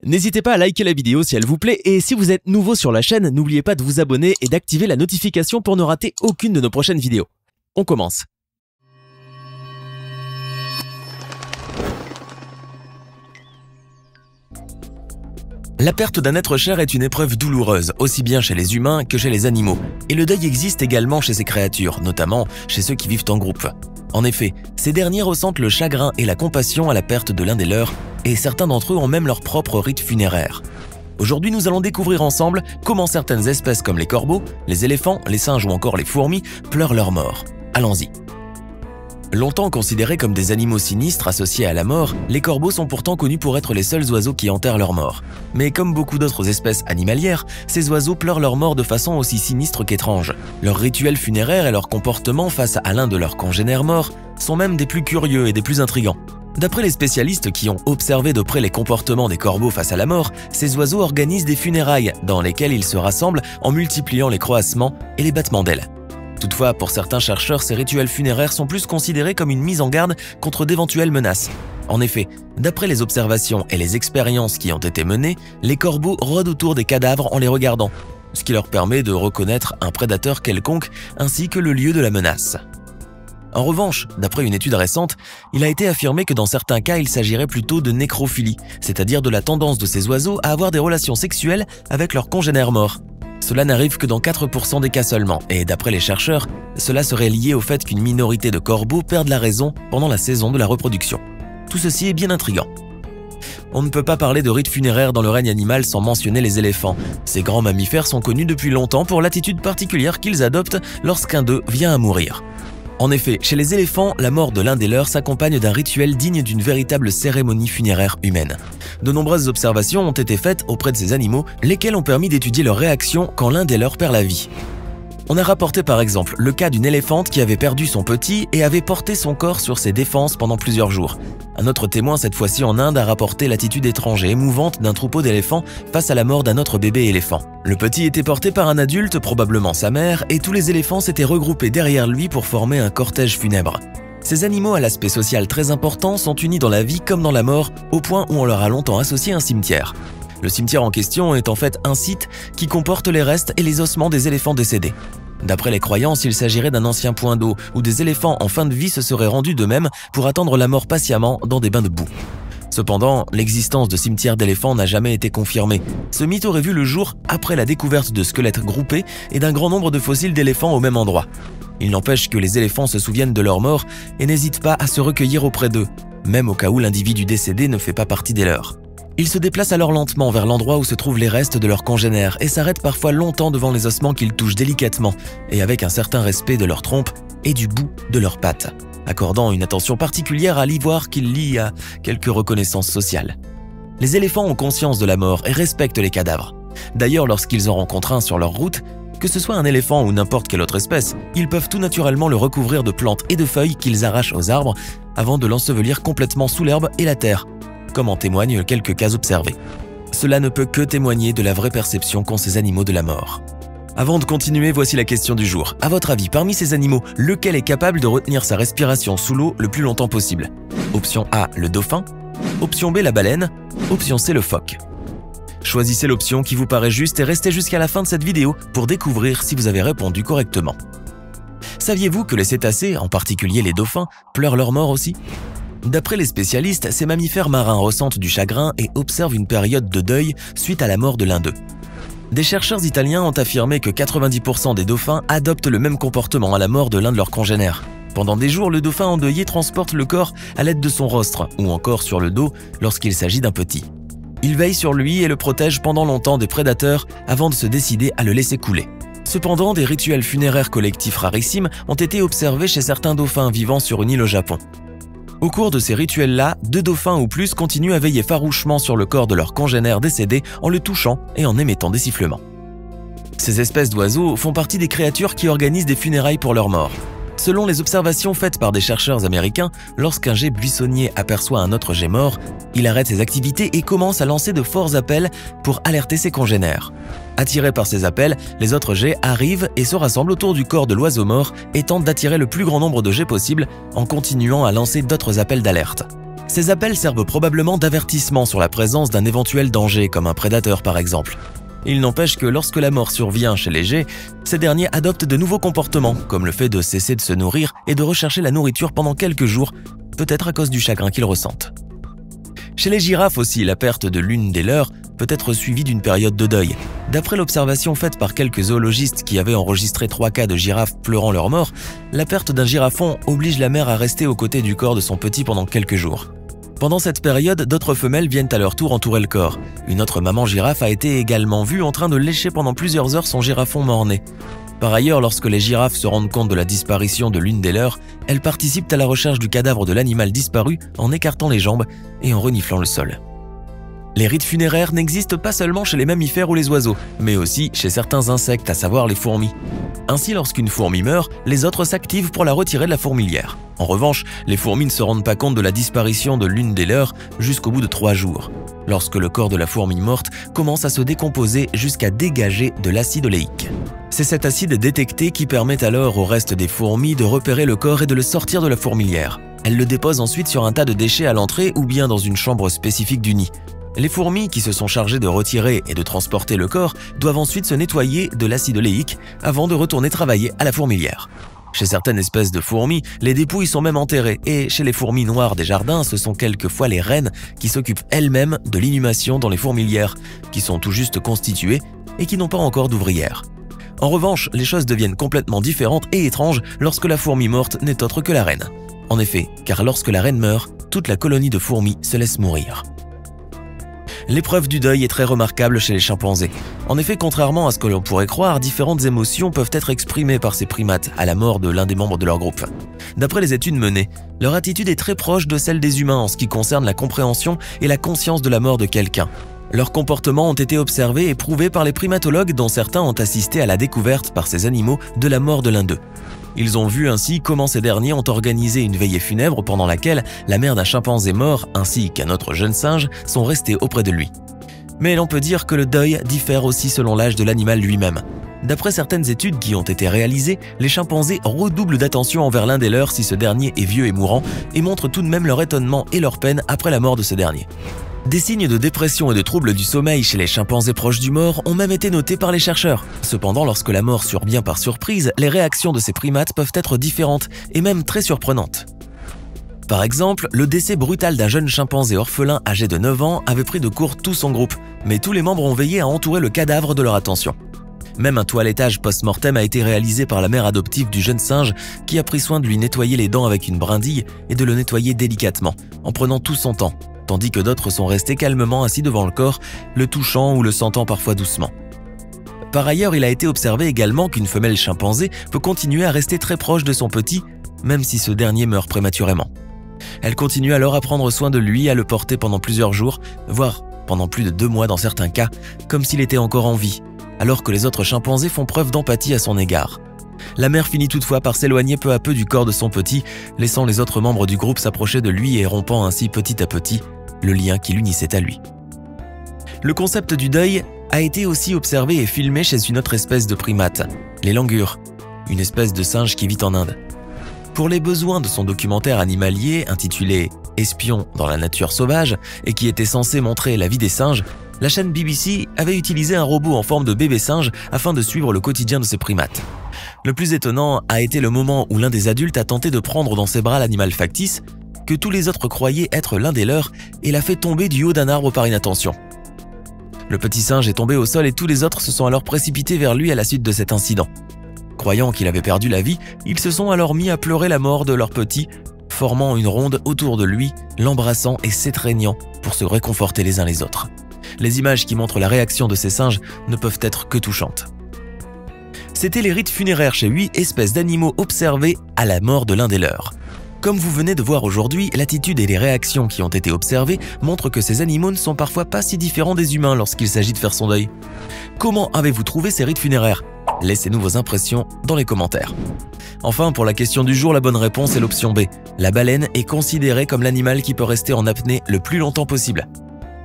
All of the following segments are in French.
N'hésitez pas à liker la vidéo si elle vous plaît et si vous êtes nouveau sur la chaîne, n'oubliez pas de vous abonner et d'activer la notification pour ne rater aucune de nos prochaines vidéos. On commence. La perte d'un être cher est une épreuve douloureuse, aussi bien chez les humains que chez les animaux. Et le deuil existe également chez ces créatures, notamment chez ceux qui vivent en groupe. En effet, ces derniers ressentent le chagrin et la compassion à la perte de l'un des leurs, et certains d'entre eux ont même leur propre rite funéraire. Aujourd'hui, nous allons découvrir ensemble comment certaines espèces comme les corbeaux, les éléphants, les singes ou encore les fourmis pleurent leur mort. Allons-y. Longtemps considérés comme des animaux sinistres associés à la mort, les corbeaux sont pourtant connus pour être les seuls oiseaux qui enterrent leur mort. Mais comme beaucoup d'autres espèces animalières, ces oiseaux pleurent leur mort de façon aussi sinistre qu'étrange. Leurs rituels funéraires et leur comportement face à l'un de leurs congénères morts sont même des plus curieux et des plus intrigants. D'après les spécialistes qui ont observé de près les comportements des corbeaux face à la mort, ces oiseaux organisent des funérailles dans lesquelles ils se rassemblent en multipliant les croassements et les battements d'ailes. Toutefois, pour certains chercheurs, ces rituels funéraires sont plus considérés comme une mise en garde contre d'éventuelles menaces. En effet, d'après les observations et les expériences qui ont été menées, les corbeaux rôdent autour des cadavres en les regardant, ce qui leur permet de reconnaître un prédateur quelconque ainsi que le lieu de la menace. En revanche, d'après une étude récente, il a été affirmé que dans certains cas, il s'agirait plutôt de nécrophilie, c'est-à-dire de la tendance de ces oiseaux à avoir des relations sexuelles avec leurs congénères morts. Cela n'arrive que dans 4% des cas seulement, et d'après les chercheurs, cela serait lié au fait qu'une minorité de corbeaux perdent la raison pendant la saison de la reproduction. Tout ceci est bien intriguant. On ne peut pas parler de rites funéraires dans le règne animal sans mentionner les éléphants. Ces grands mammifères sont connus depuis longtemps pour l'attitude particulière qu'ils adoptent lorsqu'un d'eux vient à mourir. En effet, chez les éléphants, la mort de l'un des leurs s'accompagne d'un rituel digne d'une véritable cérémonie funéraire humaine. De nombreuses observations ont été faites auprès de ces animaux, lesquelles ont permis d'étudier leurs réactions quand l'un des leurs perd la vie. On a rapporté par exemple le cas d'une éléphante qui avait perdu son petit et avait porté son corps sur ses défenses pendant plusieurs jours. Un autre témoin, cette fois-ci en Inde, a rapporté l'attitude étrange et émouvante d'un troupeau d'éléphants face à la mort d'un autre bébé éléphant. Le petit était porté par un adulte, probablement sa mère, et tous les éléphants s'étaient regroupés derrière lui pour former un cortège funèbre. Ces animaux à l'aspect social très important sont unis dans la vie comme dans la mort, au point où on leur a longtemps associé un cimetière. Le cimetière en question est en fait un site qui comporte les restes et les ossements des éléphants décédés. D'après les croyances, il s'agirait d'un ancien point d'eau où des éléphants en fin de vie se seraient rendus d'eux-mêmes pour attendre la mort patiemment dans des bains de boue. Cependant, l'existence de cimetières d'éléphants n'a jamais été confirmée. Ce mythe aurait vu le jour après la découverte de squelettes groupés et d'un grand nombre de fossiles d'éléphants au même endroit. Il n'empêche que les éléphants se souviennent de leur mort et n'hésitent pas à se recueillir auprès d'eux, même au cas où l'individu décédé ne fait pas partie des leurs. Ils se déplacent alors lentement vers l'endroit où se trouvent les restes de leurs congénères et s'arrêtent parfois longtemps devant les ossements qu'ils touchent délicatement et avec un certain respect de leur trompe et du bout de leurs pattes, accordant une attention particulière à l'ivoire qu'ils lient à quelque reconnaissance sociale. Les éléphants ont conscience de la mort et respectent les cadavres. D'ailleurs, lorsqu'ils en rencontrent un sur leur route, que ce soit un éléphant ou n'importe quelle autre espèce, ils peuvent tout naturellement le recouvrir de plantes et de feuilles qu'ils arrachent aux arbres avant de l'ensevelir complètement sous l'herbe et la terre, comme en témoignent quelques cas observés. Cela ne peut que témoigner de la vraie perception qu'ont ces animaux de la mort. Avant de continuer, voici la question du jour. À votre avis, parmi ces animaux, lequel est capable de retenir sa respiration sous l'eau le plus longtemps possible? Option A, le dauphin. Option B, la baleine. Option C, le phoque. Choisissez l'option qui vous paraît juste et restez jusqu'à la fin de cette vidéo pour découvrir si vous avez répondu correctement. Saviez-vous que les cétacés, en particulier les dauphins, pleurent leur mort aussi? D'après les spécialistes, ces mammifères marins ressentent du chagrin et observent une période de deuil suite à la mort de l'un d'eux. Des chercheurs italiens ont affirmé que 90% des dauphins adoptent le même comportement à la mort de l'un de leurs congénères. Pendant des jours, le dauphin endeuillé transporte le corps à l'aide de son rostre ou encore sur le dos lorsqu'il s'agit d'un petit. Il veille sur lui et le protège pendant longtemps des prédateurs avant de se décider à le laisser couler. Cependant, des rituels funéraires collectifs rarissimes ont été observés chez certains dauphins vivant sur une île au Japon. Au cours de ces rituels-là, 2 dauphins ou plus continuent à veiller farouchement sur le corps de leur congénère décédé en le touchant et en émettant des sifflements. Ces espèces d'oiseaux font partie des créatures qui organisent des funérailles pour leurs morts. Selon les observations faites par des chercheurs américains, lorsqu'un geai buissonnier aperçoit un autre geai mort, il arrête ses activités et commence à lancer de forts appels pour alerter ses congénères. Attirés par ces appels, les autres geais arrivent et se rassemblent autour du corps de l'oiseau mort et tentent d'attirer le plus grand nombre de geais possible en continuant à lancer d'autres appels d'alerte. Ces appels servent probablement d'avertissement sur la présence d'un éventuel danger, comme un prédateur par exemple. Il n'empêche que lorsque la mort survient chez les geais, ces derniers adoptent de nouveaux comportements, comme le fait de cesser de se nourrir et de rechercher la nourriture pendant quelques jours, peut-être à cause du chagrin qu'ils ressentent. Chez les girafes aussi, la perte de l'une des leurs peut être suivie d'une période de deuil. D'après l'observation faite par quelques zoologistes qui avaient enregistré 3 cas de girafes pleurant leur mort, la perte d'un girafon oblige la mère à rester aux côtés du corps de son petit pendant quelques jours. Pendant cette période, d'autres femelles viennent à leur tour entourer le corps. Une autre maman girafe a été également vue en train de lécher pendant plusieurs heures son girafon mort-né. Par ailleurs, lorsque les girafes se rendent compte de la disparition de l'une des leurs, elles participent à la recherche du cadavre de l'animal disparu en écartant les jambes et en reniflant le sol. Les rites funéraires n'existent pas seulement chez les mammifères ou les oiseaux, mais aussi chez certains insectes, à savoir les fourmis. Ainsi, lorsqu'une fourmi meurt, les autres s'activent pour la retirer de la fourmilière. En revanche, les fourmis ne se rendent pas compte de la disparition de l'une des leurs jusqu'au bout de 3 jours, lorsque le corps de la fourmi morte commence à se décomposer jusqu'à dégager de l'acide oléique. C'est cet acide détecté qui permet alors au reste des fourmis de repérer le corps et de le sortir de la fourmilière. Elles le déposent ensuite sur un tas de déchets à l'entrée ou bien dans une chambre spécifique du nid. Les fourmis qui se sont chargées de retirer et de transporter le corps doivent ensuite se nettoyer de l'acide oléique avant de retourner travailler à la fourmilière. Chez certaines espèces de fourmis, les dépouilles sont même enterrées et chez les fourmis noires des jardins, ce sont quelquefois les reines qui s'occupent elles-mêmes de l'inhumation dans les fourmilières, qui sont tout juste constituées et qui n'ont pas encore d'ouvrières. En revanche, les choses deviennent complètement différentes et étranges lorsque la fourmi morte n'est autre que la reine. En effet, car lorsque la reine meurt, toute la colonie de fourmis se laisse mourir. L'épreuve du deuil est très remarquable chez les chimpanzés. En effet, contrairement à ce que l'on pourrait croire, différentes émotions peuvent être exprimées par ces primates à la mort de l'un des membres de leur groupe. D'après les études menées, leur attitude est très proche de celle des humains en ce qui concerne la compréhension et la conscience de la mort de quelqu'un. Leurs comportements ont été observés et prouvés par les primatologues dont certains ont assisté à la découverte par ces animaux de la mort de l'un d'eux. Ils ont vu ainsi comment ces derniers ont organisé une veillée funèbre pendant laquelle la mère d'un chimpanzé mort ainsi qu'un autre jeune singe sont restés auprès de lui. Mais l'on peut dire que le deuil diffère aussi selon l'âge de l'animal lui-même. D'après certaines études qui ont été réalisées, les chimpanzés redoublent d'attention envers l'un des leurs si ce dernier est vieux et mourant et montrent tout de même leur étonnement et leur peine après la mort de ce dernier. Des signes de dépression et de troubles du sommeil chez les chimpanzés proches du mort ont même été notés par les chercheurs. Cependant, lorsque la mort survient par surprise, les réactions de ces primates peuvent être différentes et même très surprenantes. Par exemple, le décès brutal d'un jeune chimpanzé orphelin âgé de 9 ans avait pris de court tout son groupe, mais tous les membres ont veillé à entourer le cadavre de leur attention. Même un toilettage post-mortem a été réalisé par la mère adoptive du jeune singe qui a pris soin de lui nettoyer les dents avec une brindille et de le nettoyer délicatement, en prenant tout son temps, tandis que d'autres sont restés calmement assis devant le corps, le touchant ou le sentant parfois doucement. Par ailleurs, il a été observé également qu'une femelle chimpanzé peut continuer à rester très proche de son petit, même si ce dernier meurt prématurément. Elle continue alors à prendre soin de lui, à le porter pendant plusieurs jours, voire pendant plus de 2 mois dans certains cas, comme s'il était encore en vie, alors que les autres chimpanzés font preuve d'empathie à son égard. La mère finit toutefois par s'éloigner peu à peu du corps de son petit, laissant les autres membres du groupe s'approcher de lui et rompant ainsi petit à petit le lien qui l'unissait à lui. Le concept du deuil a été aussi observé et filmé chez une autre espèce de primate, les langurs, une espèce de singe qui vit en Inde. Pour les besoins de son documentaire animalier intitulé « Espions dans la nature sauvage » et qui était censé montrer la vie des singes, la chaîne BBC avait utilisé un robot en forme de bébé singe afin de suivre le quotidien de ces primates. Le plus étonnant a été le moment où l'un des adultes a tenté de prendre dans ses bras l'animal factice, que tous les autres croyaient être l'un des leurs, et l'a fait tomber du haut d'un arbre par inattention. Le petit singe est tombé au sol et tous les autres se sont alors précipités vers lui à la suite de cet incident. Croyant qu'il avait perdu la vie, ils se sont alors mis à pleurer la mort de leur petit, formant une ronde autour de lui, l'embrassant et s'étreignant pour se réconforter les uns les autres. Les images qui montrent la réaction de ces singes ne peuvent être que touchantes. C'était les rites funéraires chez 8 espèces d'animaux observés à la mort de l'un des leurs. Comme vous venez de voir aujourd'hui, l'attitude et les réactions qui ont été observées montrent que ces animaux ne sont parfois pas si différents des humains lorsqu'il s'agit de faire son deuil. Comment avez-vous trouvé ces rites funéraires? Laissez-nous vos impressions dans les commentaires. Enfin, pour la question du jour, la bonne réponse est l'option B. La baleine est considérée comme l'animal qui peut rester en apnée le plus longtemps possible.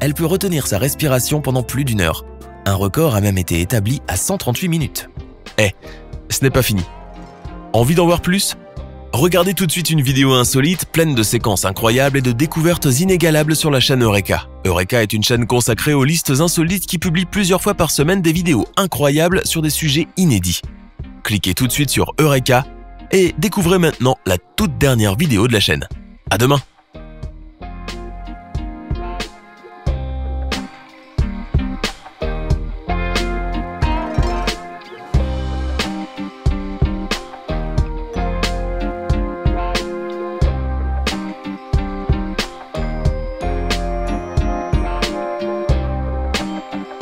Elle peut retenir sa respiration pendant plus d'1 heure. Un record a même été établi à 138 minutes. Ce n'est pas fini. Envie d'en voir plus? Regardez tout de suite une vidéo insolite, pleine de séquences incroyables et de découvertes inégalables sur la chaîne Eureka. Eureka est une chaîne consacrée aux listes insolites qui publie plusieurs fois par semaine des vidéos incroyables sur des sujets inédits. Cliquez tout de suite sur Eureka et découvrez maintenant la toute dernière vidéo de la chaîne. À demain!